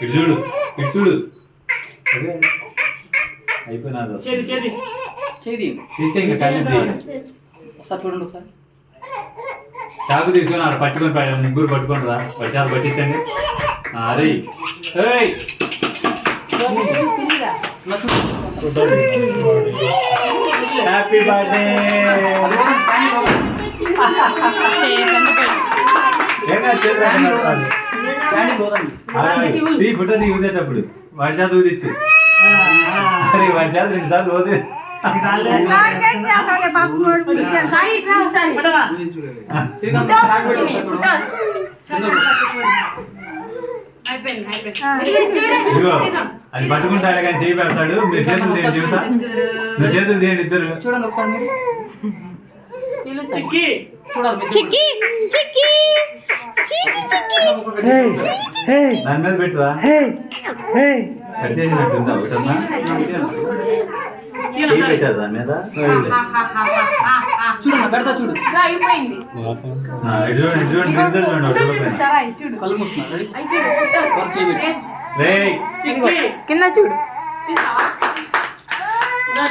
ఇటు చూడు ఇటు చూడు అయిపోయినాదు తీసే ఇంకా కలిసి ఒకసారి చూడండి ఒకసారి చాకు తీసుకొని ఆడ పట్టుకొని ముగ్గురు పట్టుకొని రా పట్టాలు పట్టించండి అరే హ్యాపీ బర్త్డే ఫోటో ఊదేటప్పుడు వాడి చేత ఊదిచ్చు అరే వాడి చేత 2 సార్లు ఊదే అది పట్టుకుంటాడు కానీ చేయి పెడతాడు మీరు చేతులు తీయండి చెబుతా నువ్వు చేతులు తీయండి ఇద్దరు చూడండి ఒకసారి దాని మీద పెట్టురా కట్ చేసినట్టుందా ఒకటన్నా పెట్టారు దాని మీద చూడు పెడతా చూడు అయిపోయింది చూడండి కళ్ళు మూస్తున్నారు కింద చూడు